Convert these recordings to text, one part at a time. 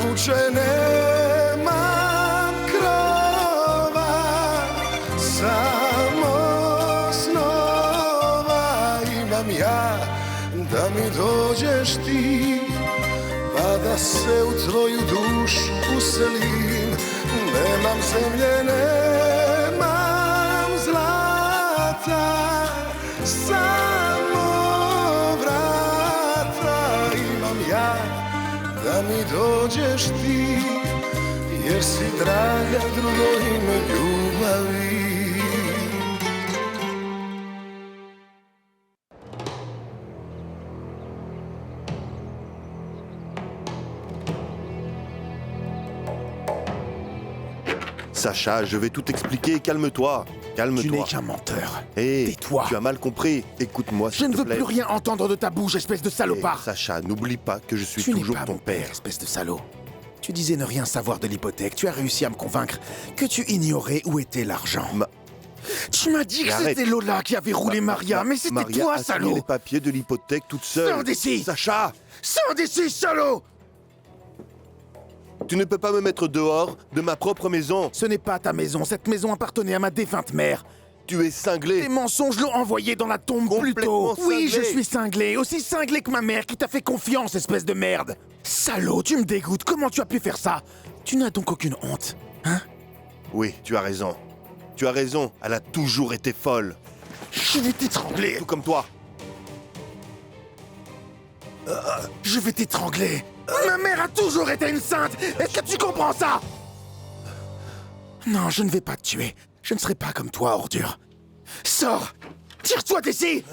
kuće, nemam krova, samo snova imam ja, da mi dođeš ti, pa da se u tvoju dušu uselim. Nemam zemlje, nemam zlata, samo vrata imam ja, da mi dođeš ti, jer si draga drugo ime ljubavi. Sacha, je vais tout expliquer, calme-toi. Calme-toi. Tu n'es qu'un menteur. Hé, Tais-toi. tu as mal compris. Écoute-moi, Je s'il ne te veux plaît. plus rien entendre de ta bouche, espèce de Hé, salopard. Sacha, n'oublie pas que je suis Tu n'es toujours pas ton mon père, père. espèce de salaud. Tu disais ne rien savoir de l'hypothèque. Tu as réussi à me convaincre que tu ignorais où était l'argent. Tu m'as dit que Arrête. c'était Lola qui avait roulé Maria, mais c'était Maria toi, a signé salaud. les papiers de l'hypothèque toute seule. Sors d'ici. Sacha, Sors d'ici, salaud. tu ne peux pas me mettre dehors de ma propre maison. Ce n'est pas ta maison. Cette maison appartenait à ma défunte mère. Tu es cinglé. Tes mensonges l'ont envoyé dans la tombe plus tôt. Complètement Oui, je cinglé. suis cinglé. Aussi cinglé que ma mère qui t'a fait confiance, espèce de merde. Salaud, tu me dégoûtes. Comment tu as pu faire ça? Tu n'as donc aucune honte, hein? Oui, tu as raison. Tu as raison, elle a toujours été folle. Je vais t'étrangler. Tout comme toi. Je vais t'étrangler. Ma mère a toujours été une sainte. Est-ce que tu comprends ça? Non, je ne vais pas te tuer. Je ne serai pas comme toi, ordure. Sors. Tire-toi d'ici.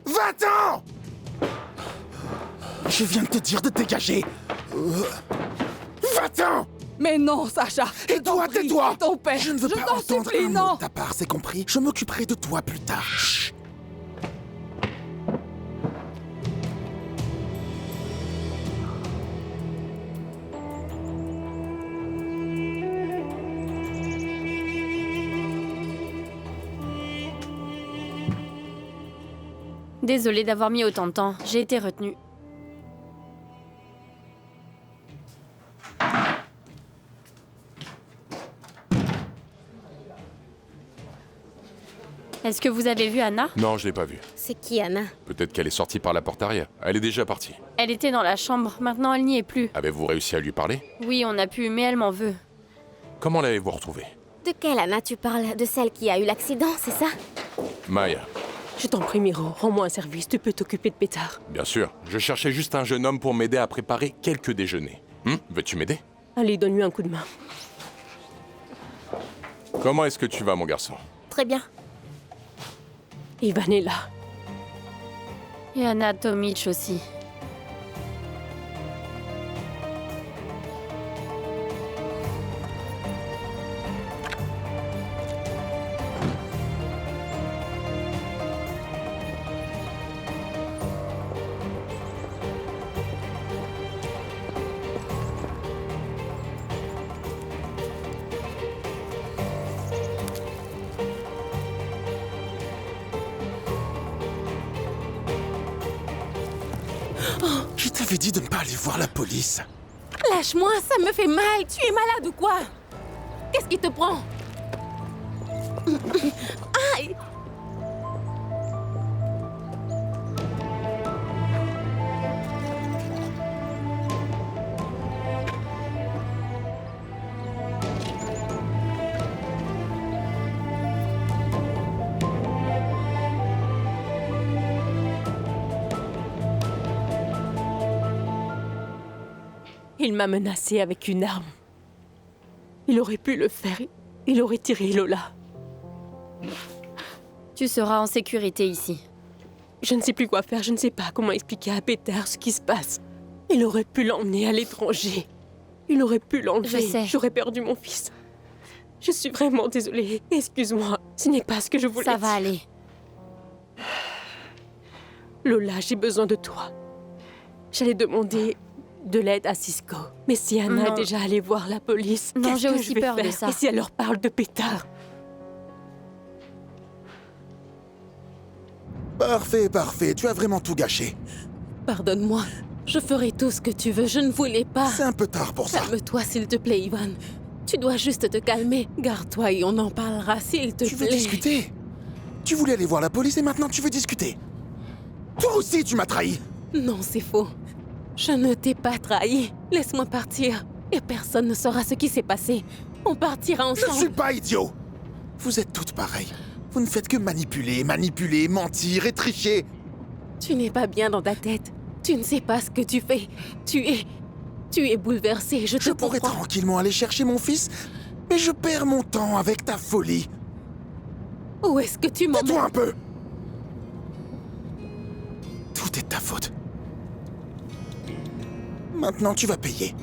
Va-t'en. Je viens de te dire de te dégager. Va-t'en. Mais non, Sacha. Et toi, tais-toi. Ton père. Je ne veux pas t'en entendre supplie, un mot non. de ta part, c'est compris? Je m'occuperai de toi plus tard. Chut. Désolée d'avoir mis autant de temps, j'ai été retenue. Est-ce que vous avez vu Anna? Non, je l'ai pas vue. C'est qui, Anna? Peut-être qu'elle est sortie par la porte arrière. Elle est déjà partie. Elle était dans la chambre, maintenant elle n'y est plus. Avez-vous réussi à lui parler? Oui, on a pu, mais elle m'en veut. Comment l'avez-vous retrouvée? De quelle Anna tu parles? De celle qui a eu l'accident, c'est ça? Maya. Je t'en prie, Miro, rends-moi un service, tu peux t'occuper de Pétard. Bien sûr. Je cherchais juste un jeune homme pour m'aider à préparer quelques déjeuners. Veux-tu m'aider? Allez, donne-lui un coup de main. Comment est-ce que tu vas, mon garçon? Très bien. Ivan est là. Et Anna Tomic aussi. Je t'avais dit de ne pas aller voir la police. Lâche-moi, ça me fait mal. Tu es malade ou quoi? Qu'est-ce qui te prend? Aïe! Il m'a menacé avec une arme. Il aurait pu le faire. Il aurait tiré Lola. Tu seras en sécurité ici. Je ne sais plus quoi faire, je ne sais pas comment expliquer à Peter ce qui se passe. Il aurait pu l'emmener à l'étranger. Il aurait pu l'enlever. Je sais. J'aurais perdu mon fils. Je suis vraiment désolée. Excuse-moi, ce n'est pas ce que je voulais Ça dire. va aller. Lola, j'ai besoin de toi. J'allais demander de l'aide à Cisco. Mais si Anna Non. est déjà allée voir la police, Non, qu'est-ce j'ai que aussi je vais peur de faire? ça. Et si elle leur parle de Pétard? Parfait, parfait. Tu as vraiment tout gâché. Pardonne-moi. Je ferai tout ce que tu veux, je ne voulais pas. C'est un peu tard pour ça. Calme-toi, s'il te plaît, Ivan. Tu dois juste te calmer. Garde-toi et on en parlera, s'il te Tu veux plaît. discuter? Tu voulais aller voir la police et maintenant tu veux discuter? Toi aussi, tu m'as trahi! Non, c'est faux. Je ne t'ai pas trahi. Laisse-moi partir. Et personne ne saura ce qui s'est passé. On partira Je ne suis ensemble. pas idiot! Vous êtes toutes pareilles. Vous ne faites que manipuler, mentir et tricher. Tu n'es pas bien dans ta tête. Tu ne sais pas ce que tu fais. Tu es bouleversé, je te Je pourrais comprends. tranquillement aller chercher mon fils, mais je perds mon temps avec ta folie. Où est-ce que tu Tais-toi m'emmènes? un peu! Tout est de ta faute. Maintenant, tu vas payer.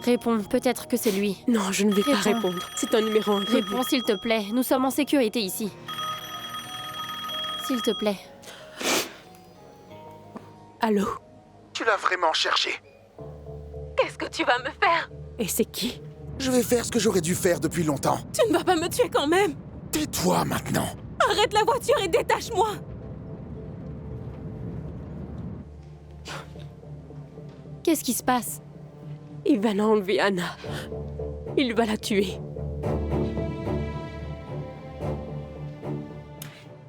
Réponds, peut-être que c'est lui. Non, je ne vais pas Réponds. répondre. C'est un numéro inconnu. Réponds, s'il te plaît. Nous sommes en sécurité ici. S'il te plaît. Allô? Tu l'as vraiment cherché. Qu'est-ce que tu vas me faire? Et c'est qui? Je vais faire ce que j'aurais dû faire depuis longtemps. Tu ne vas pas me tuer quand même. Tais-toi maintenant. Arrête la voiture et détache-moi. Qu'est-ce qui se passe? Ivan a enlevé Anna. Il va la tuer.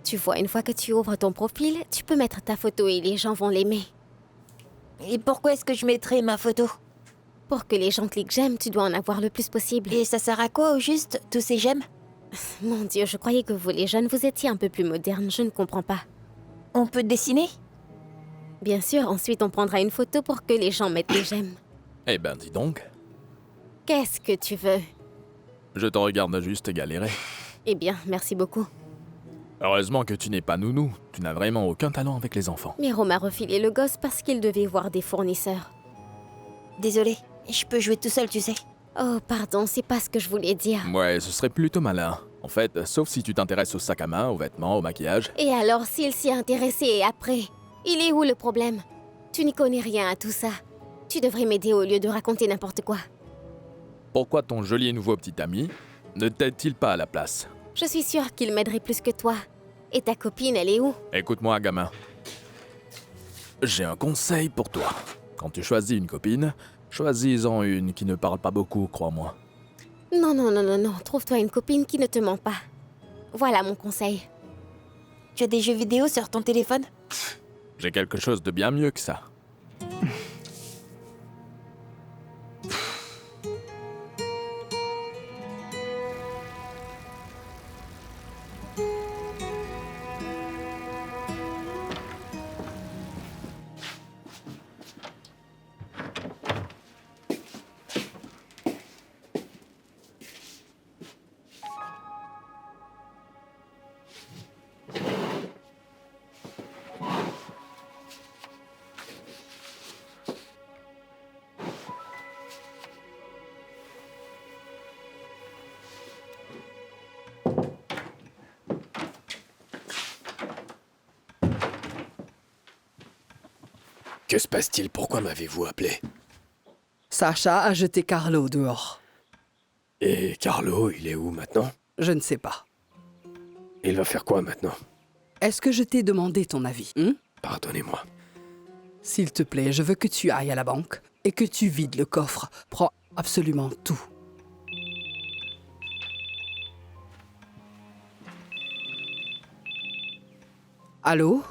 Tu vois, une fois que tu ouvres ton profil, tu peux mettre ta photo et les gens vont l'aimer. Et pourquoi est-ce que je mettrais ma photo? Pour que les gens cliquent j'aime, tu dois en avoir le plus possible. Et ça sert à quoi au juste, tous ces j'aime? Mon Dieu, je croyais que vous les jeunes, vous étiez un peu plus modernes, je ne comprends pas. On peut dessiner? Bien sûr, ensuite on prendra une photo pour que les gens mettent les j'aime. Eh ben, dis donc, Qu'est-ce que tu veux? je te regarde juste galérer. Eh bien, merci beaucoup. Heureusement que tu n'es pas nounou, tu n'as vraiment aucun talent avec les enfants. Miro m'a refilé le gosse parce qu'il devait voir des fournisseurs. Désolée, je peux jouer tout seul, tu sais. Oh, pardon, c'est pas ce que je voulais dire. Ouais, ce serait plutôt malin. En fait, sauf si tu t'intéresses au sac à main, aux vêtements, au maquillage. Et alors, s'il s'y est intéressé et après, il est où le problème? Tu n'y connais rien à tout ça. Tu devrais m'aider au lieu de raconter n'importe quoi. Pourquoi ton joli et nouveau petit ami ne t'aide-t-il pas à la place? Je suis sûre qu'il m'aiderait plus que toi. Et ta copine, elle est où? Écoute-moi, gamin. J'ai un conseil pour toi. Quand tu choisis une copine, choisis-en une qui ne parle pas beaucoup, crois-moi. Non, non, non, non, non. Trouve-toi une copine qui ne te ment pas. Voilà mon conseil. Tu as des jeux vidéo sur ton téléphone? J'ai quelque chose de bien mieux que ça. Que se passe-t-il? Pourquoi m'avez-vous appelé? Sacha a jeté Carlo dehors. Et Carlo, il est où maintenant? Je ne sais pas. Il va faire quoi maintenant? Est-ce que je t'ai demandé ton avis? Pardonnez-moi. S'il te plaît, je veux que tu ailles à la banque et que tu vides le coffre. Prends absolument tout. Allô?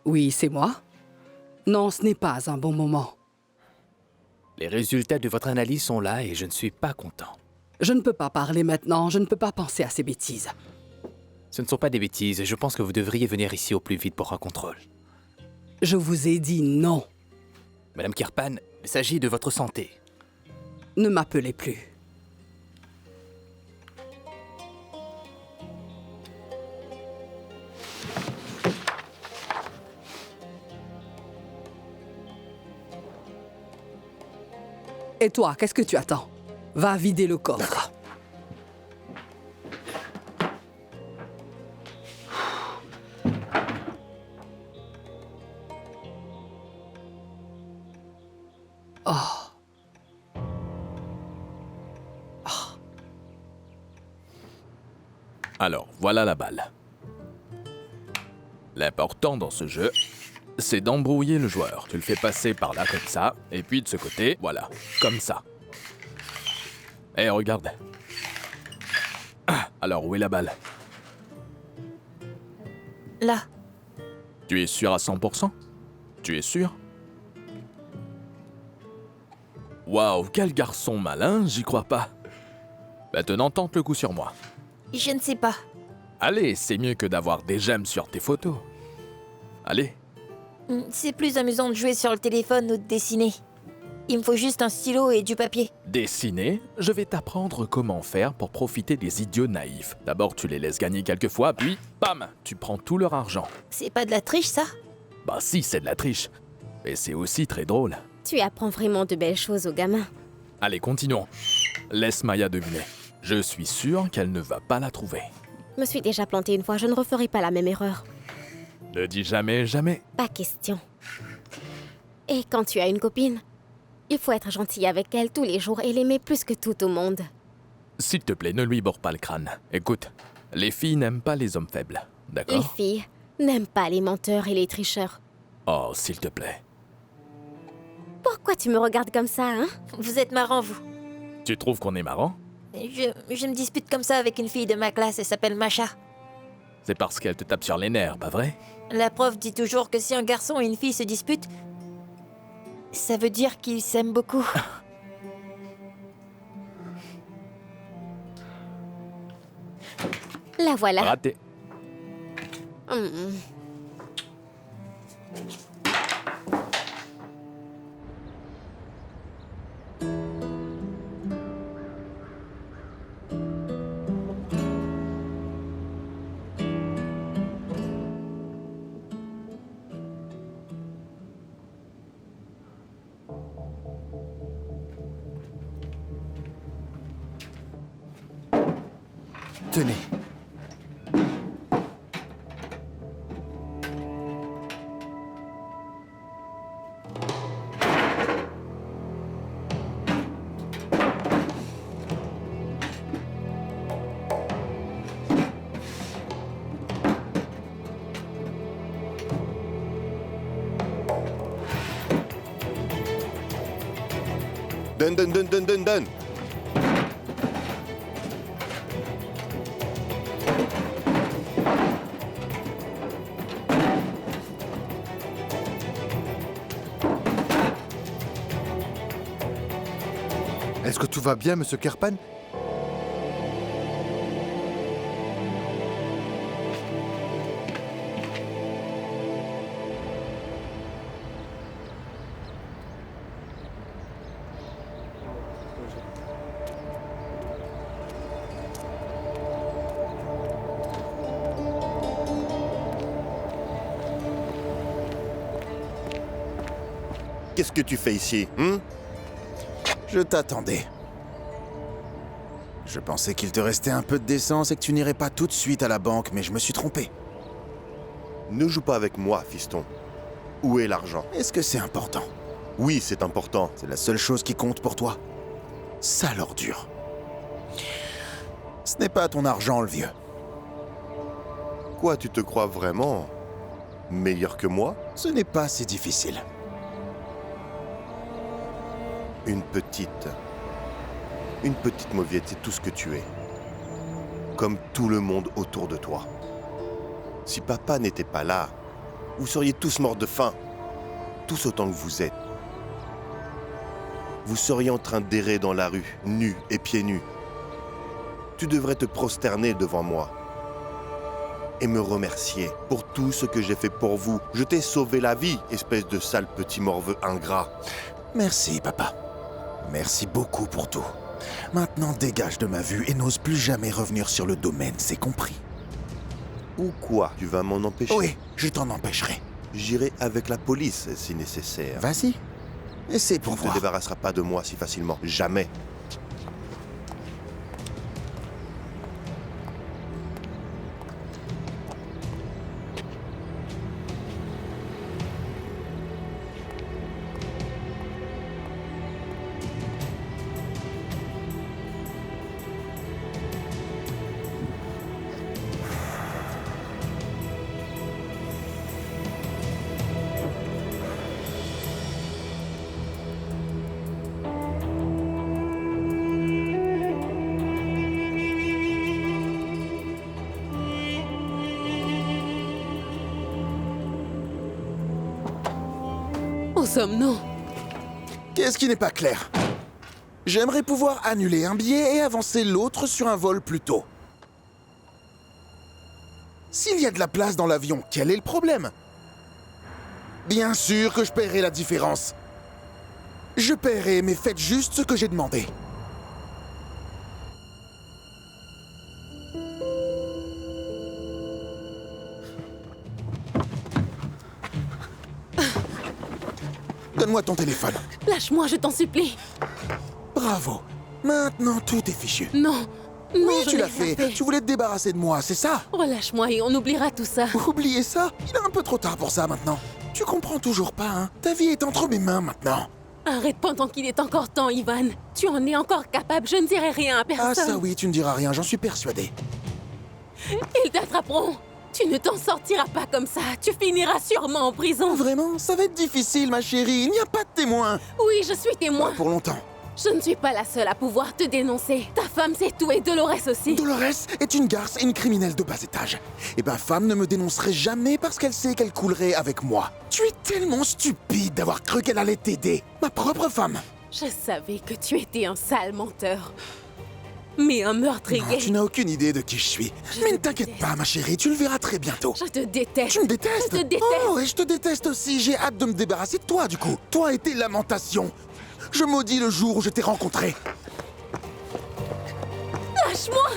Oui, c'est moi? Non, ce n'est pas un bon moment. Les résultats de votre analyse sont là et je ne suis pas content. Je ne peux pas parler maintenant, je ne peux pas penser à ces bêtises. Ce ne sont pas des bêtises et je pense que vous devriez venir ici au plus vite pour un contrôle. Je vous ai dit non. Madame Kirpan, il s'agit de votre santé. Ne m'appelez plus. Et toi, qu'est-ce que tu attends? Va vider le coffre. Oh. Alors, voilà la balle. L'important dans ce jeu, c'est d'embrouiller le joueur. Tu le fais passer par là comme ça, et puis de ce côté, voilà, comme ça. Eh, regarde. Ah, alors, où est la balle? Là. Tu es sûr à 100%? Tu es sûr? Waouh, quel garçon malin, j'y crois pas. Maintenant, tente le coup sur moi. Je ne sais pas. Allez, c'est mieux que d'avoir des gemmes sur tes photos. Allez. C'est plus amusant de jouer sur le téléphone ou de dessiner. Il me faut juste un stylo et du papier. Dessiner, je vais t'apprendre comment faire pour profiter des idiots naïfs. D'abord, tu les laisses gagner quelques fois, puis, bam, tu prends tout leur argent. C'est pas de la triche, ça? Bah si, c'est de la triche. Et c'est aussi très drôle. Tu apprends vraiment de belles choses aux gamins. Allez, continuons. Laisse Maya deviner. Je suis sûr qu'elle ne va pas la trouver. Je me suis déjà planté une fois, je ne referai pas la même erreur. Ne dis jamais, jamais. Pas question. Et quand tu as une copine, il faut être gentil avec elle tous les jours et l'aimer plus que tout au monde. S'il te plaît, ne lui borde pas le crâne. Écoute, les filles n'aiment pas les hommes faibles, Les d'accord? filles n'aiment pas les menteurs et les tricheurs. Oh, s'il te plaît. Pourquoi tu me regardes comme ça, hein? Vous êtes marrant, vous. Tu trouves qu'on est marrant? Je me dispute comme ça avec une fille de ma classe, elle s'appelle Macha. C'est parce qu'elle te tape sur les nerfs, pas vrai? La prof dit toujours que si un garçon et une fille se disputent, ça veut dire qu'ils s'aiment beaucoup. La voilà. Raté. Tenez. Donne. Est-ce que tout va bien, monsieur Kerpan? Qu'est-ce que tu fais ici, Je t'attendais. Je pensais qu'il te restait un peu de décence et que tu n'irais pas tout de suite à la banque, mais je me suis trompé. Ne joue pas avec moi, fiston. Où est l'argent? Est-ce que c'est important? Oui, c'est important. C'est la seule chose qui compte pour toi. Sale ordure. Ce n'est pas ton argent, le vieux. Quoi, tu te crois vraiment meilleur que moi? Ce n'est pas si difficile. Une petite mauviette, c'est tout ce que tu es. Comme tout le monde autour de toi. Si papa n'était pas là, vous seriez tous morts de faim. Tous autant que vous êtes. Vous seriez en train d'errer dans la rue, nus et pieds nus. Tu devrais te prosterner devant moi. Et me remercier pour tout ce que j'ai fait pour vous. Je t'ai sauvé la vie, espèce de sale petit morveux ingrat. Merci, papa. Merci beaucoup pour tout. Maintenant, dégage de ma vue et n'ose plus jamais revenir sur le domaine, c'est compris? Ou quoi? Tu vas m'en empêcher? Oui, je t'en empêcherai. J'irai avec la police si nécessaire. Vas-y. Essaie pour voir. Tu ne voir. te débarrasseras pas de moi si facilement. Jamais. sommes, non? Qu'est-ce qui n'est pas clair? J'aimerais pouvoir annuler un billet et avancer l'autre sur un vol plus tôt. S'il y a de la place dans l'avion, quel est le problème? Bien sûr que je paierai la différence. Je paierai, mais faites juste ce que j'ai demandé. Donne-moi ton téléphone. Lâche-moi, je t'en supplie. Bravo. Maintenant, tout est fichu. Non. Non, Oui, je tu n'ai l'as rien fait. Tu voulais te débarrasser de moi, c'est ça? Relâche-moi et on oubliera tout ça. Oubliez ça? Il est un peu trop tard pour ça maintenant. Tu comprends toujours pas, hein? Ta vie est entre mes mains maintenant. Arrête pendant qu'il est encore temps, Ivan. Tu en es encore capable, je ne dirai rien à personne. Ah ça oui, tu ne diras rien, j'en suis persuadé. Ils t'attraperont. Tu ne t'en sortiras pas comme ça. Tu finiras sûrement en prison. Vraiment? Ça va être difficile, ma chérie. Il n'y a pas de témoin. Oui, je suis témoin. Pour longtemps. Je ne suis pas la seule à pouvoir te dénoncer. Ta femme sait tout et Dolores aussi. Dolores est une garce et une criminelle de bas étage. Et ma femme ne me dénoncerait jamais parce qu'elle sait qu'elle coulerait avec moi. Tu es tellement stupide d'avoir cru qu'elle allait t'aider. Ma propre femme. Je savais que tu étais un sale menteur. Mais un meurtrier. Non, tu n'as aucune idée de qui je suis. Mais ne t'inquiète pas, ma chérie, tu le verras très bientôt. Je te déteste. Tu me détestes? Je te déteste. Oh, et je te déteste aussi. J'ai hâte de me débarrasser de toi, du coup. Toi et tes lamentations. Je maudis le jour où je t'ai rencontré. Lâche-moi!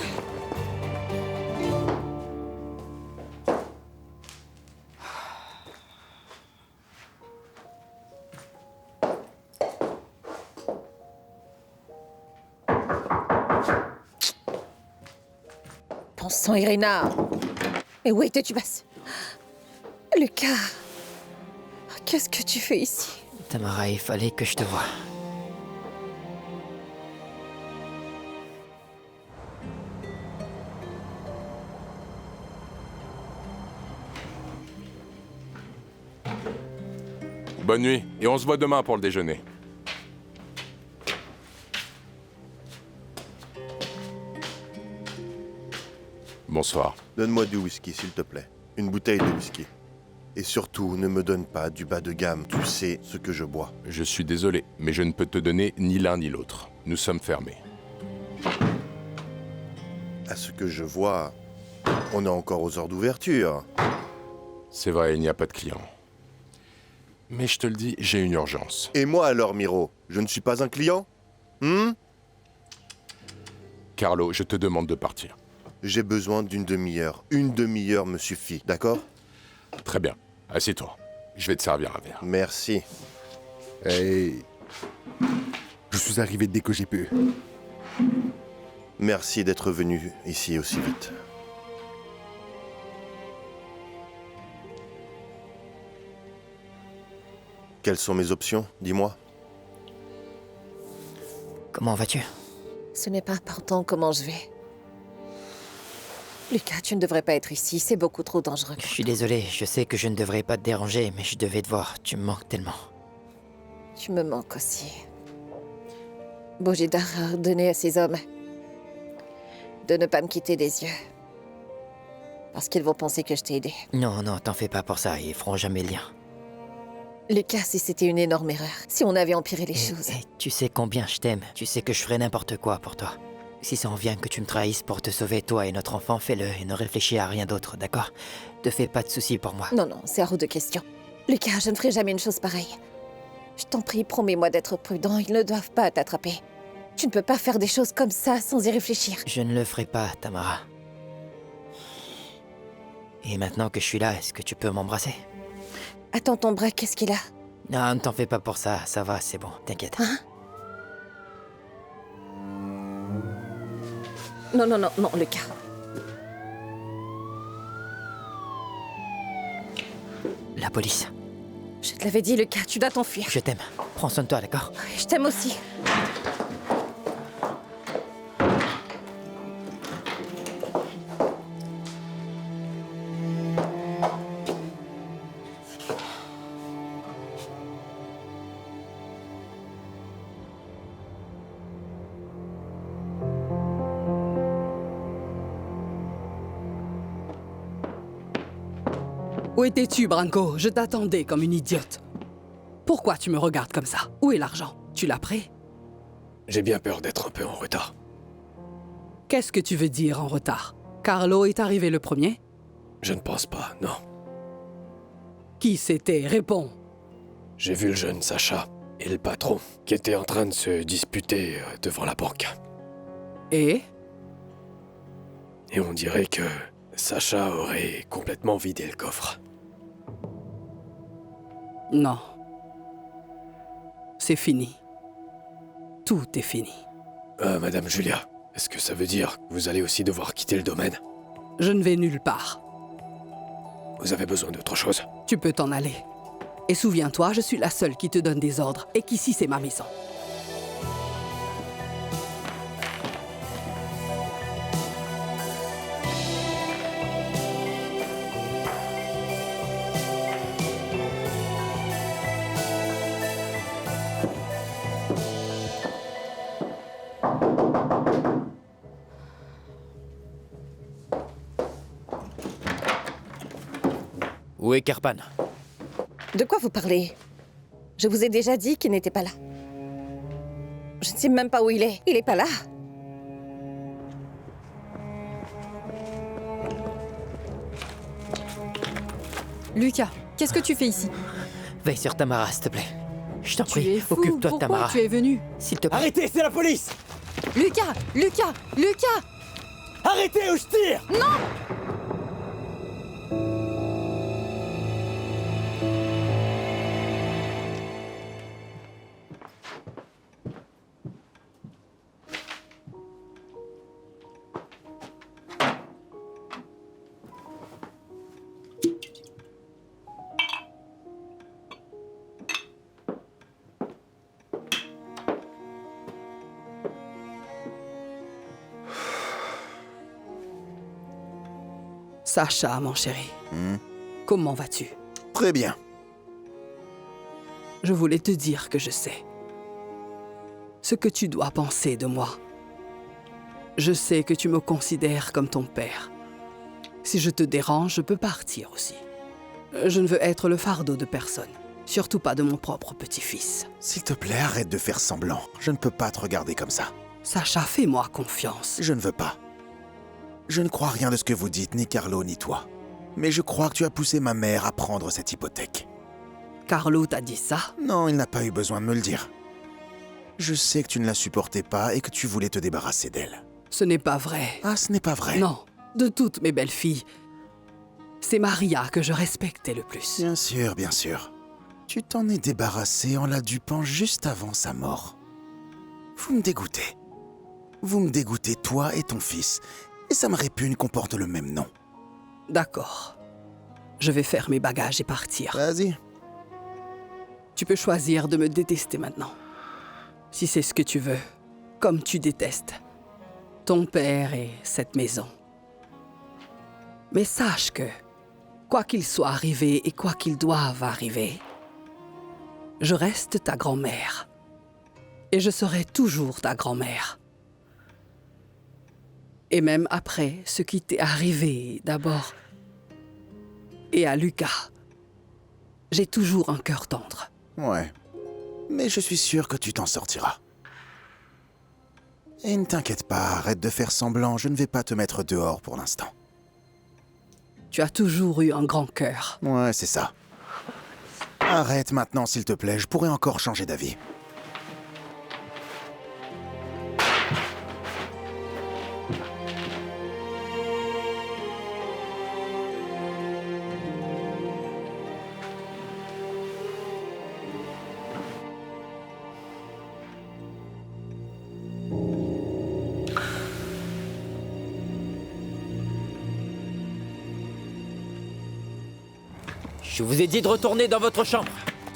Bon sang, Irina. Mais où étais-tu passée? Lucas. Qu'est-ce que tu fais ici? Tamara, il fallait que je te voie. Bonne nuit, et on se voit demain pour le déjeuner. Bonsoir. Donne-moi du whisky, s'il te plaît. Une bouteille de whisky. Et surtout, ne me donne pas du bas de gamme, tu sais ce que je bois. Je suis désolé, mais je ne peux te donner ni l'un ni l'autre. Nous sommes fermés. À ce que je vois, on est encore aux heures d'ouverture. C'est vrai, il n'y a pas de clients. Mais je te le dis, j'ai une urgence. Et moi alors, Miro, je ne suis pas un client? Carlo, je te demande de partir. J'ai besoin d'une demi-heure. Une demi-heure me suffit, d'accord? Très bien. Assieds-toi. Je vais te servir un verre. Merci. Hey. Je suis arrivé dès que j'ai pu. Merci d'être venu ici aussi vite. Quelles sont mes options? Dis-moi. Comment vas-tu? Ce n'est pas important comment je vais. Lucas, tu ne devrais pas être ici, c'est beaucoup trop dangereux. Je suis désolé, je sais que je ne devrais pas te déranger, mais je devais te voir. Tu me manques tellement. Tu me manques aussi. Bojidar a ordonné à ses hommes de ne pas me quitter des yeux. Parce qu'ils vont penser que je t'ai aidé. Non, non, t'en fais pas pour ça, ils feront jamais le lien. Lucas, si c'était une énorme erreur, si on avait empiré les choses. Tu sais combien je t'aime, tu sais que je ferais n'importe quoi pour toi. Si ça en vient que tu me trahisses pour te sauver, toi et notre enfant, fais-le et ne réfléchis à rien d'autre, d'accord? Te fais pas de soucis pour moi. Non, non, c'est hors de question. Lucas, je ne ferai jamais une chose pareille. Je t'en prie, promets-moi d'être prudent, ils ne doivent pas t'attraper. Tu ne peux pas faire des choses comme ça sans y réfléchir. Je ne le ferai pas, Tamara. Et maintenant que je suis là, est-ce que tu peux m'embrasser? Attends ton bras, qu'est-ce qu'il a? Non, ne t'en fais pas pour ça, ça va, c'est bon, t'inquiète. Hein? Non, non, non, non, Lucas. La police. Je te l'avais dit, Lucas, tu dois t'enfuir. Je t'aime. Prends soin de toi, d'accord? Je t'aime aussi. Où étais-tu, Branco? Je t'attendais comme une idiote. Pourquoi tu me regardes comme ça? Où est l'argent? Tu l'as pris? J'ai bien peur d'être un peu en retard. Qu'est-ce que tu veux dire en retard? Carlo est arrivé le premier? Je ne pense pas, non. Qui c'était? Réponds. J'ai vu le jeune Sacha et le patron qui étaient en train de se disputer devant la banque. Et on dirait que Sacha aurait complètement vidé le coffre. Non. C'est fini. Tout est fini. Madame Julia, est-ce que ça veut dire que vous allez aussi devoir quitter le domaine? Je ne vais nulle part. Vous avez besoin d'autre chose? Tu peux t'en aller. Et souviens-toi, je suis la seule qui te donne des ordres et qu'ici c'est ma maison. Où est Kerpan? De quoi vous parlez? Je vous ai déjà dit qu'il n'était pas là. Je ne sais même pas où il est. Il est pas là. Lucas, qu'est-ce que tu fais ici? Veille sur Tamara, s'il te plaît. Je t'en Tu prie, es fou. occupe-toi de Tamara. Pourquoi tu es venu? S'il te plaît. Arrêtez, c'est la police! Lucas! Lucas! Lucas! Arrêtez ou je tire! Non! Sacha, mon chéri. Comment vas-tu? Très bien. Je voulais te dire que je sais ce que tu dois penser de moi. Je sais que tu me considères comme ton père. Si je te dérange, je peux partir aussi. Je ne veux être le fardeau de personne, surtout pas de mon propre petit-fils. S'il te plaît, arrête de faire semblant. Je ne peux pas te regarder comme ça. Sacha, fais-moi confiance. Je ne veux pas. Je ne crois rien de ce que vous dites, ni Carlo, ni toi. Mais je crois que tu as poussé ma mère à prendre cette hypothèque. Carlo t'a dit ça? Non, il n'a pas eu besoin de me le dire. Je sais que tu ne la supportais pas et que tu voulais te débarrasser d'elle. Ce n'est pas vrai. Ah, ce n'est pas vrai? Non, de toutes mes belles filles, c'est Maria que je respectais le plus. Bien sûr, bien sûr. Tu t'en es débarrassé en la dupant juste avant sa mort. Vous me dégoûtez. Vous me dégoûtez, toi et ton fils. Et ça me répugne qu'on porte le même nom. D'accord. Je vais faire mes bagages et partir. Vas-y. Tu peux choisir de me détester maintenant. Si c'est ce que tu veux. Comme tu détestes ton père et cette maison. Mais sache que, quoi qu'il soit arrivé et quoi qu'il doive arriver, je reste ta grand-mère. Et je serai toujours ta grand-mère. Et même après ce qui t'est arrivé d'abord, et à Lucas, j'ai toujours un cœur tendre. Ouais. Mais je suis sûr que tu t'en sortiras. Et ne t'inquiète pas, arrête de faire semblant, je ne vais pas te mettre dehors pour l'instant. Tu as toujours eu un grand cœur. Ouais, c'est ça. Arrête maintenant, s'il te plaît, je pourrais encore changer d'avis. Je vous ai dit de retourner dans votre chambre.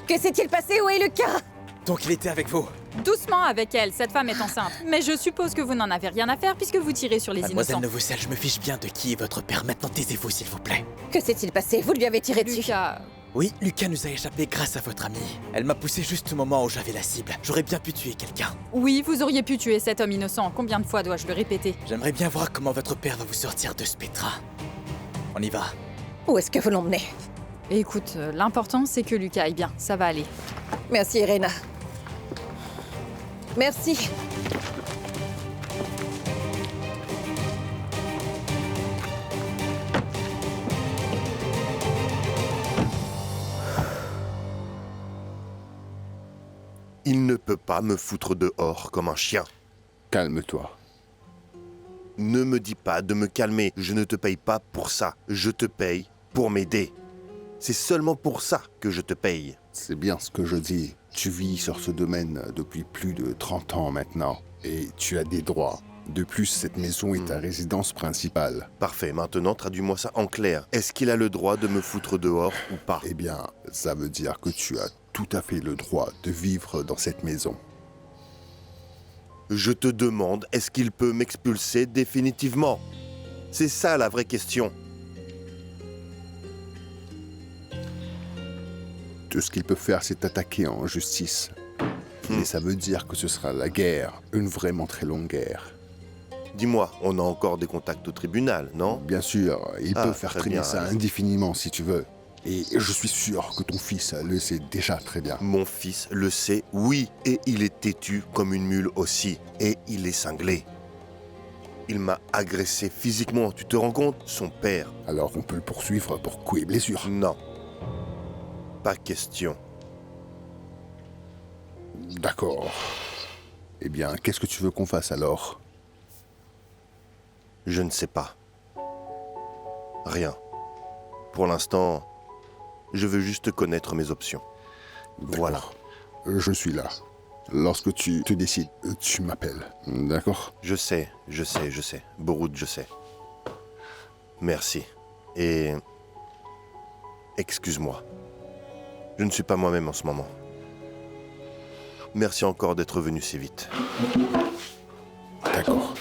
Que s'est-il passé? Où est Lucas? Donc il était avec vous. Doucement avec elle, cette femme est enceinte. Mais je suppose que vous n'en avez rien à faire puisque vous tirez sur les Mademoiselle innocents. Novocel, je me fiche bien de qui est votre père. Maintenant taisez-vous, s'il vous plaît. Que s'est-il passé? Vous lui avez tiré dessus? Lucas... Oui, Lucas nous a échappé grâce à votre amie. Elle m'a poussé juste au moment où j'avais la cible. J'aurais bien pu tuer quelqu'un. Oui, vous auriez pu tuer cet homme innocent. Combien de fois dois-je le répéter? J'aimerais bien voir comment votre père va vous sortir de ce pétrin. On y va. Où est-ce que vous l'emmenez? Écoute, l'important c'est que Lucas aille bien, ça va aller. Merci, Irena. Merci. Il ne peut pas me foutre dehors comme un chien. Calme-toi. Ne me dis pas de me calmer. Je ne te paye pas pour ça. Je te paye pour m'aider. C'est seulement pour ça que je te paye. C'est bien ce que je dis. Tu vis sur ce domaine depuis plus de 30 ans maintenant. Et tu as des droits. De plus, cette maison est ta résidence principale. Parfait. Maintenant, traduis-moi ça en clair. Est-ce qu'il a le droit de me foutre dehors ou pas? Eh bien, ça veut dire que tu as tout à fait le droit de vivre dans cette maison. Je te demande, est-ce qu'il peut m'expulser définitivement? C'est ça la vraie question. Tout ce qu'il peut faire, c'est t'attaquer en justice. Et ça veut dire que ce sera la guerre, une vraiment très longue guerre. Dis-moi, on a encore des contacts au tribunal, non? Bien sûr, il peut faire très traîner bien, ça alors. indéfiniment si tu veux. Et je suis sûr que ton fils le sait déjà très bien. Mon fils le sait, oui, et il est têtu comme une mule aussi, et il est cinglé. Il m'a agressé physiquement, tu te rends compte? Son père. Alors on peut le poursuivre pour coups et blessures. Non. Pas question. D'accord. Eh bien, qu'est-ce que tu veux qu'on fasse alors? Je ne sais pas. Rien. Pour l'instant, je veux juste connaître mes options. Voilà. Je suis là. Lorsque tu te décides, tu m'appelles. D'accord? Je sais. Boroud, je sais. Merci. Et... excuse-moi. Je ne suis pas moi-même en ce moment. Merci encore d'être venu si vite. D'accord.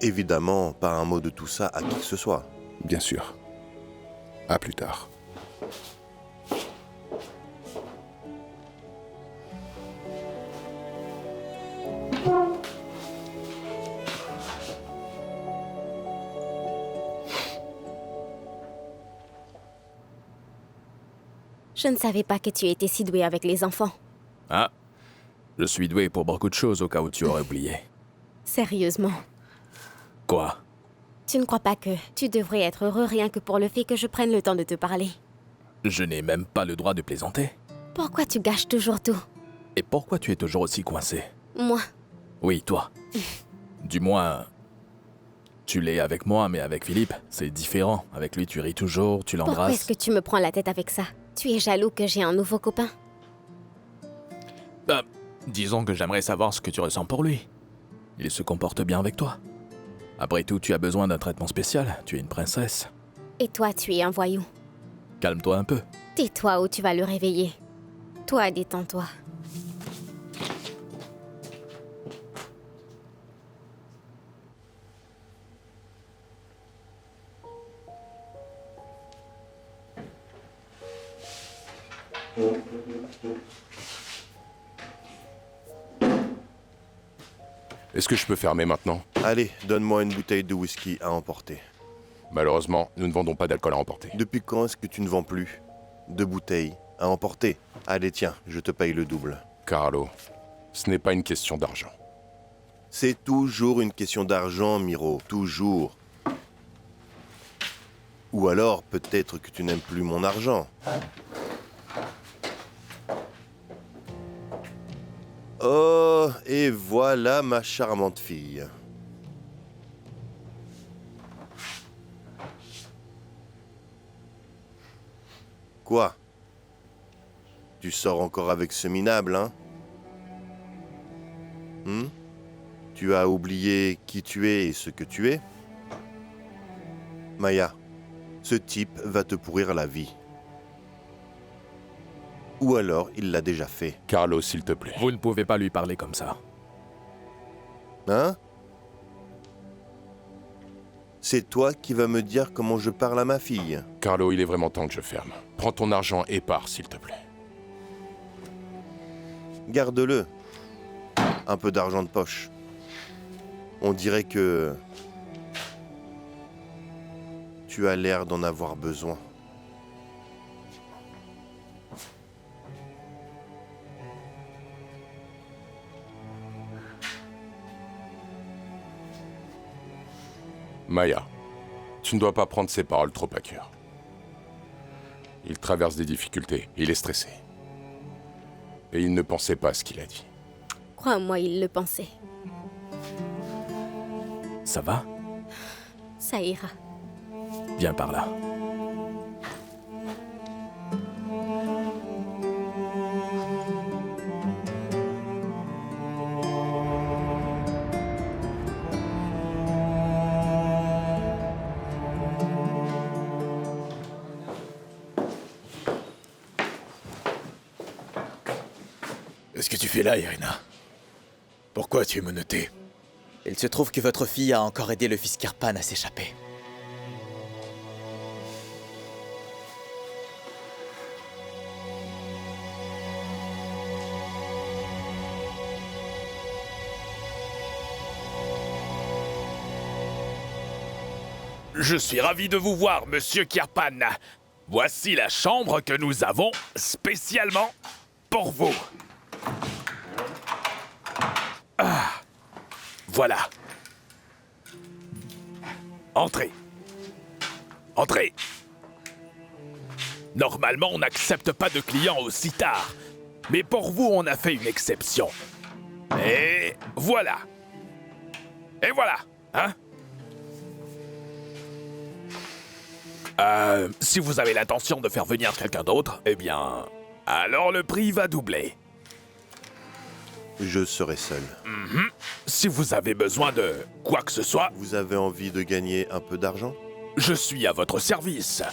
Évidemment, pas un mot de tout ça à qui que ce soit. Bien sûr. À plus tard. Je ne savais pas que tu étais si doué avec les enfants. Ah, je suis doué pour beaucoup de choses au cas où tu aurais oublié. Sérieusement. Quoi? Tu ne crois pas que tu devrais être heureux rien que pour le fait que je prenne le temps de te parler? Je n'ai même pas le droit de plaisanter. Pourquoi tu gâches toujours tout? Et pourquoi tu es toujours aussi coincé? Moi? Oui, toi. Du moins, tu l'es avec moi, mais avec Philippe, c'est différent. Avec lui, tu ris toujours, tu Pourquoi l'embrasses. est-ce que tu me prends la tête avec ça? Tu es jaloux que j'ai un nouveau copain? Disons que j'aimerais savoir ce que tu ressens pour lui. Il se comporte bien avec toi. Après tout, tu as besoin d'un traitement spécial. Tu es une princesse. Et toi, tu es un voyou. Calme-toi un peu. Tais-toi ou tu vas le réveiller. Toi, détends-toi. Est-ce que je peux fermer maintenant? Allez, donne-moi une bouteille de whisky à emporter. Malheureusement, nous ne vendons pas d'alcool à emporter. Depuis quand est-ce que tu ne vends plus de bouteilles à emporter? Allez, tiens, je te paye le double. Carlo, ce n'est pas une question d'argent. C'est toujours une question d'argent, Miro, toujours. Ou alors, peut-être que tu n'aimes plus mon argent. Oh, et voilà ma charmante fille. Quoi? Tu sors encore avec ce minable, hein? Tu as oublié qui tu es et ce que tu es? Maya, ce type va te pourrir la vie. Ou alors, il l'a déjà fait. Carlo, s'il te plaît. Vous ne pouvez pas lui parler comme ça. Hein? C'est toi qui vas me dire comment je parle à ma fille. Carlo, il est vraiment temps que je ferme. Prends ton argent et pars, s'il te plaît. Garde-le. Un peu d'argent de poche. On dirait que... tu as l'air d'en avoir besoin. Maya, tu ne dois pas prendre ses paroles trop à cœur. Il traverse des difficultés, il est stressé. Et il ne pensait pas à ce qu'il a dit. Crois-moi, il le pensait. Ça va? Ça ira. Viens par là. Qu'est-ce que tu fais là, Irina? Pourquoi tu es menotté? Il se trouve que votre fille a encore aidé le fils Kirpan à s'échapper. Je suis ravi de vous voir, monsieur Kirpan. Voici la chambre que nous avons spécialement pour vous. Ah, voilà. Entrez. Entrez. Normalement, on n'accepte pas de clients aussi tard. Mais pour vous, on a fait une exception. Et voilà. Et voilà, hein? Si vous avez l'intention de faire venir quelqu'un d'autre, eh bien, alors le prix va doubler. Je serai seul. Si vous avez besoin de quoi que ce soit... Vous avez envie de gagner un peu d'argent? Je suis à votre service.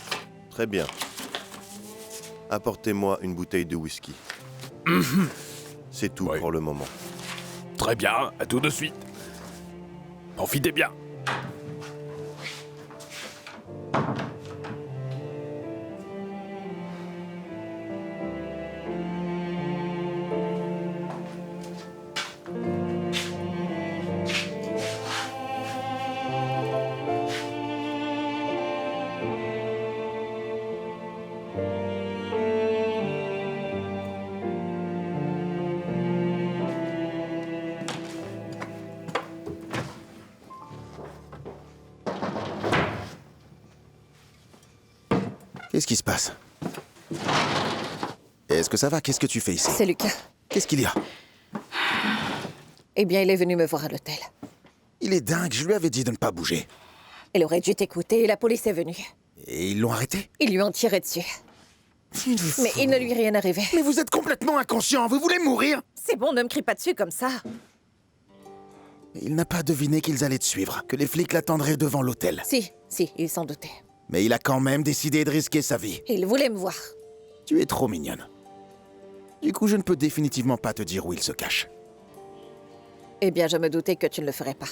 Très bien. Apportez-moi une bouteille de whisky. C'est tout pour le moment. Très bien, à tout de suite. Profitez bien. Qu'est-ce qui se passe? Est-ce que ça va? Qu'est-ce que tu fais ici? C'est Lucas. Qu'est-ce qu'il y a? Eh bien, il est venu me voir à l'hôtel. Il est dingue, je lui avais dit de ne pas bouger. Il aurait dû t'écouter et la police est venue. Et ils l'ont arrêté? Ils lui ont tiré dessus. Mais il ne lui est rien arrivé. Mais vous êtes complètement inconscient, vous voulez mourir? C'est bon, ne me crie pas dessus comme ça. Il n'a pas deviné qu'ils allaient te suivre, que les flics l'attendraient devant l'hôtel. Si, il s'en doutait. Mais il a quand même décidé de risquer sa vie. Il voulait me voir. Tu es trop mignonne. Du coup, je ne peux définitivement pas te dire où il se cache. Eh bien, je me doutais que tu ne le ferais pas.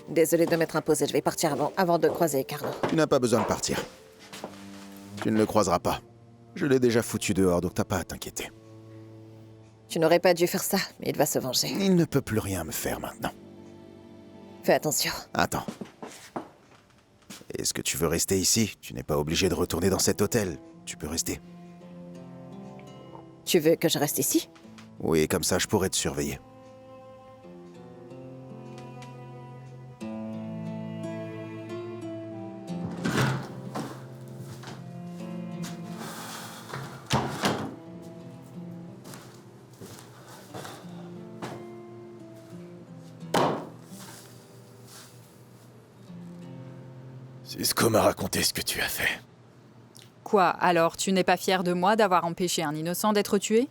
Désolée de m'être imposée, je vais partir avant de croiser Carlo. Tu n'as pas besoin de partir. Tu ne le croiseras pas. Je l'ai déjà foutu dehors, donc t'as pas à t'inquiéter. Tu n'aurais pas dû faire ça, mais il va se venger. Il ne peut plus rien me faire maintenant. Fais attention. Attends. Est-ce que tu veux rester ici? Tu n'es pas obligé de retourner dans cet hôtel. Tu peux rester. Tu veux que je reste ici? Oui, comme ça je pourrais te surveiller. Cisco m'a raconté ce que tu as fait. Quoi, alors tu n'es pas fier de moi d'avoir empêché un innocent d'être tué?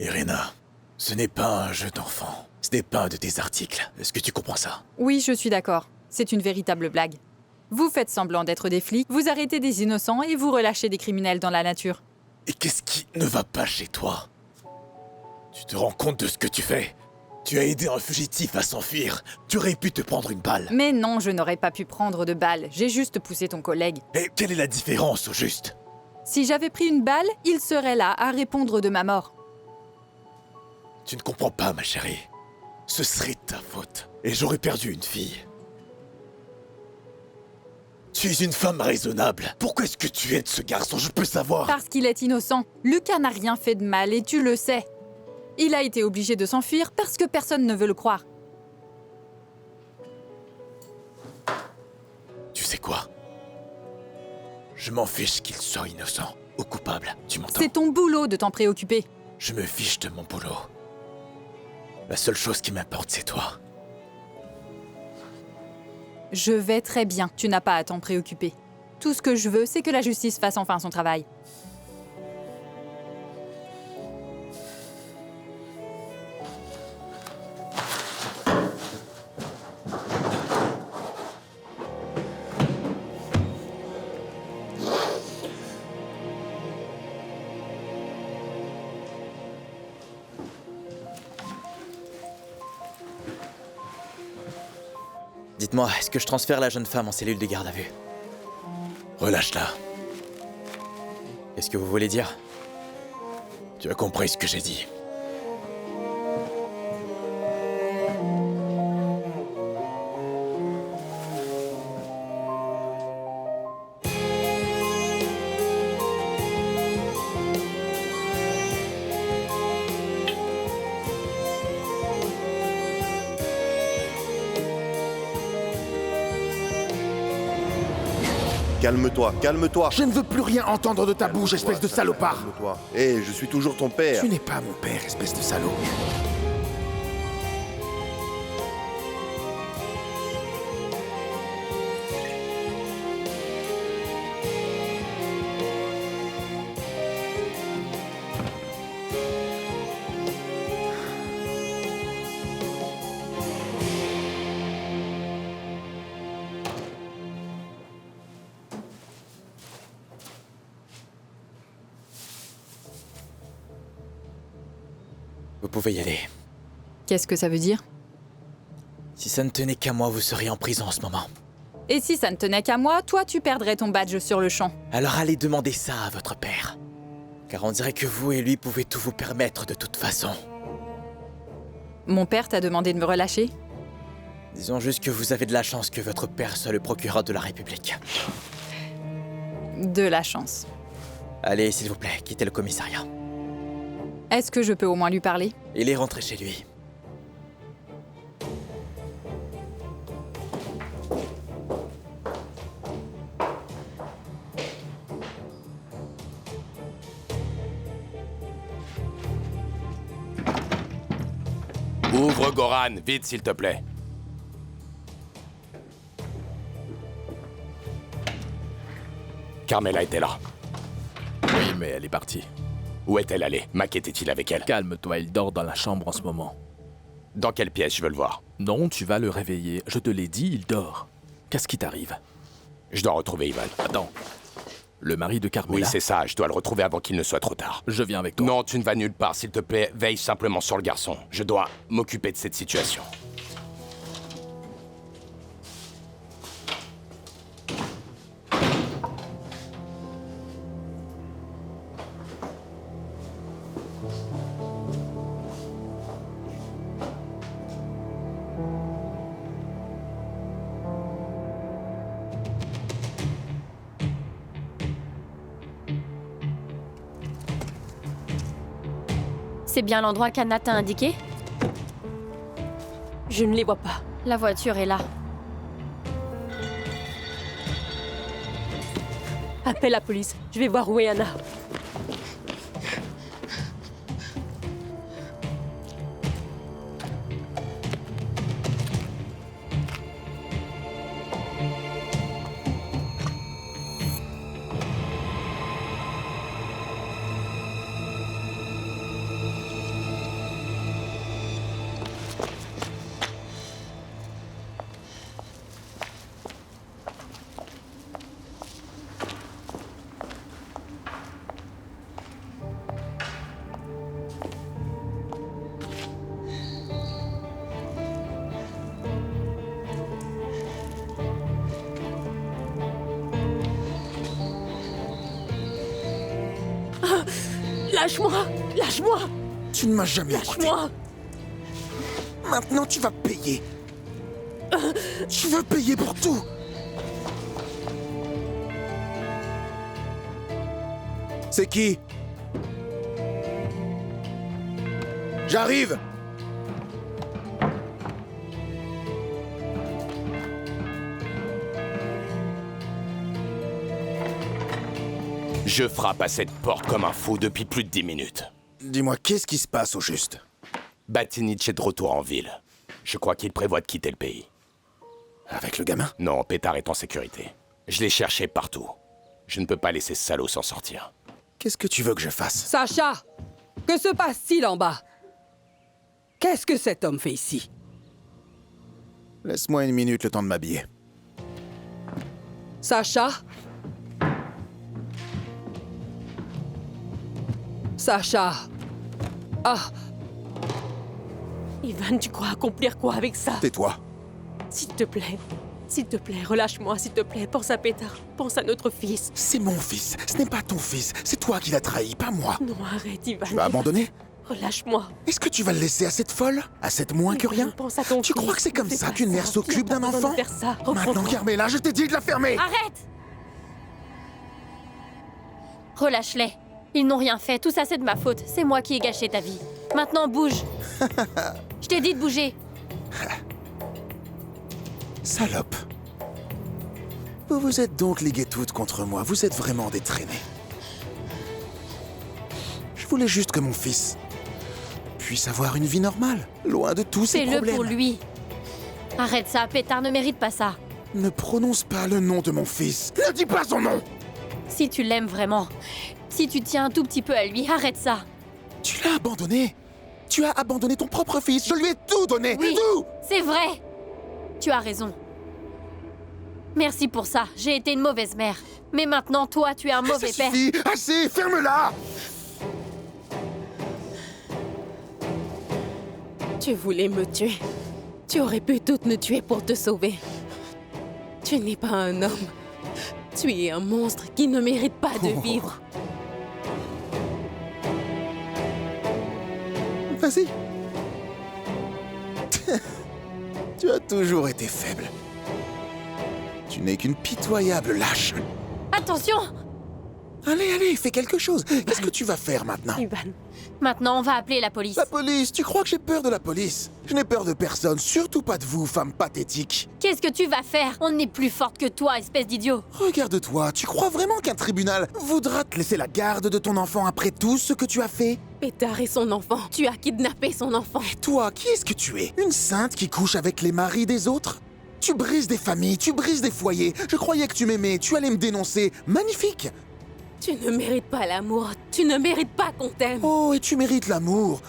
Irina, ce n'est pas un jeu d'enfant. Ce n'est pas un de tes articles. Est-ce que tu comprends ça? Oui, je suis d'accord. C'est une véritable blague. Vous faites semblant d'être des flics, vous arrêtez des innocents et vous relâchez des criminels dans la nature. Et qu'est-ce qui ne va pas chez toi? Tu te rends compte de ce que tu fais? Tu as aidé un fugitif à s'enfuir. Tu aurais pu te prendre une balle. Mais non, je n'aurais pas pu prendre de balle. J'ai juste poussé ton collègue. Et quelle est la différence, au juste? Si j'avais pris une balle, il serait là à répondre de ma mort. Tu ne comprends pas, ma chérie. Ce serait ta faute. Et j'aurais perdu une fille. Tu es une femme raisonnable. Pourquoi est-ce que tu aides ce garçon? Je peux savoir. Parce qu'il est innocent. Lucas n'a rien fait de mal et tu le sais. Il a été obligé de s'enfuir parce que personne ne veut le croire. sais quoi? Je m'en fiche qu'il soit innocent ou coupable, tu m'entends? C'est ton boulot de t'en préoccuper. Je me fiche de mon boulot. La seule chose qui m'importe, c'est toi. Je vais très bien, tu n'as pas à t'en préoccuper. Tout ce que je veux, c'est que la justice fasse enfin son travail. Dites-moi, est-ce que je transfère la jeune femme en cellule de garde à vue? Relâche-la. Qu'est-ce que vous voulez dire? Tu as compris ce que j'ai dit. Calme-toi, calme-toi. Je ne veux plus rien entendre de ta bouche, espèce de salopard. Calme-toi. Hé, je suis toujours ton père. Tu n'es pas mon père, espèce de salaud. Vous pouvez y aller. Qu'est-ce que ça veut dire? Si ça ne tenait qu'à moi, vous seriez en prison en ce moment. Et si ça ne tenait qu'à moi, toi, tu perdrais ton badge sur le champ. Alors allez demander ça à votre père. Car on dirait que vous et lui pouvez tout vous permettre de toute façon. Mon père t'a demandé de me relâcher? Disons juste que vous avez de la chance que votre père soit le procureur de la République. De la chance. Allez, s'il vous plaît, quittez le commissariat. Est-ce que je peux au moins lui parler? Il est rentré chez lui. Ouvre, Goran, vite s'il te plaît. Carmela était là. Oui, mais elle est partie. Où est-elle allée? Mac était-il avec elle? Calme-toi, il dort dans la chambre en ce moment. Dans quelle pièce? Je veux le voir. Non, tu vas le réveiller. Je te l'ai dit, il dort. Qu'est-ce qui t'arrive? Je dois retrouver Ivan. Attends. Le mari de Carmela? Oui, c'est ça. Je dois le retrouver avant qu'il ne soit trop tard. Je viens avec toi. Non, tu ne vas nulle part. S'il te plaît, veille simplement sur le garçon. Je dois m'occuper de cette situation. C'est bien l'endroit qu'Anna t'a indiqué? Je ne les vois pas. La voiture est là. Appelle la police. Je vais voir où est Anna. Lâche-moi! Lâche-moi! Tu ne m'as jamais écouté. Lâche-moi! Maintenant, tu vas payer. Tu veux payer pour tout. C'est qui? J'arrive! Je frappe à cette porte comme un fou depuis plus de 10 minutes. Dis-moi, qu'est-ce qui se passe au juste? Batinic est de retour en ville. Je crois qu'il prévoit de quitter le pays. Avec le gamin? Non, Pétard est en sécurité. Je l'ai cherché partout. Je ne peux pas laisser ce salaud s'en sortir. Qu'est-ce que tu veux que je fasse? Sacha! Que se passe-t-il en bas? Qu'est-ce que cet homme fait ici? Laisse-moi 1 minute le temps de m'habiller. Sacha? Sacha? Ah! Ivan, tu crois accomplir quoi avec ça? Tais-toi. S'il te plaît, relâche-moi, s'il te plaît. Pense à Pétard, pense à notre fils. C'est mon fils, ce n'est pas ton fils. C'est toi qui l'as trahi, pas moi. Non, arrête, Ivan. Tu vas abandonner? Relâche-moi. Est-ce que tu vas le laisser à cette folle? À cette moins que rien? Pense à ton Tu fils. crois que c'est comme Fais ça pas qu'une mère ça. s'occupe Tu n'as d'un pas besoin enfant? de faire ça. Maintenant, Reprends-toi. Carmela, je t'ai dit de la fermer! Arrête! Relâche-les. Ils n'ont rien fait. Tout ça, c'est de ma faute. C'est moi qui ai gâché ta vie. Maintenant, bouge. Je t'ai dit de bouger. Salope. Vous vous êtes donc liguées toutes contre moi. Vous êtes vraiment des traînées. Je voulais juste que mon fils puisse avoir une vie normale, loin de tous ces problèmes. Fais-le pour lui. Arrête ça. Pétard ne mérite pas ça. Ne prononce pas le nom de mon fils. Ne dis pas son nom. Si tu l'aimes vraiment, si tu tiens un tout petit peu à lui, arrête ça. Tu l'as abandonné. Tu as abandonné ton propre fils. Je lui ai tout donné. Oui, tout. c'est vrai. Tu as raison. Merci pour ça. J'ai été une mauvaise mère. Mais maintenant, toi, tu es un mauvais Ça père. suffit. Assez, ferme-la. Tu voulais me tuer. Tu aurais pu toutes nous tuer pour te sauver. Tu n'es pas un homme. Tu es un monstre qui ne mérite pas de vivre. Vas-y. Tu as toujours été faible. Tu n'es qu'une pitoyable lâche. Attention! Allez, allez, fais quelque chose. Qu'est-ce que tu vas faire maintenant? Ivan. Maintenant, on va appeler la police. La police? Tu crois que j'ai peur de la police? Je n'ai peur de personne, surtout pas de vous, femme pathétique. Qu'est-ce que tu vas faire? On est plus forte que toi, espèce d'idiot. Regarde-toi, tu crois vraiment qu'un tribunal voudra te laisser la garde de ton enfant après tout ce que tu as fait? Pétard et son enfant. Tu as kidnappé son enfant. Et toi, qui est-ce que tu es? Une sainte qui couche avec les maris des autres? Tu brises des familles, tu brises des foyers. Je croyais que tu m'aimais, tu allais me dénoncer. Magnifique! Tu ne mérites pas l'amour. Tu ne mérites pas qu'on t'aime. Oh, et tu mérites l'amour.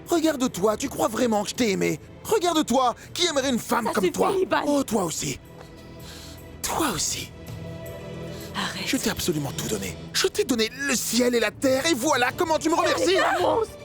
Regarde-toi, tu crois vraiment que je t'ai aimé? Regarde-toi, qui aimerait une femme Ça comme suffit, toi? Ivan. Oh, toi aussi. Toi aussi. Arrête. Je t'ai absolument tout donné. Je t'ai donné le ciel et la terre, et voilà comment tu me remercies! Monstre.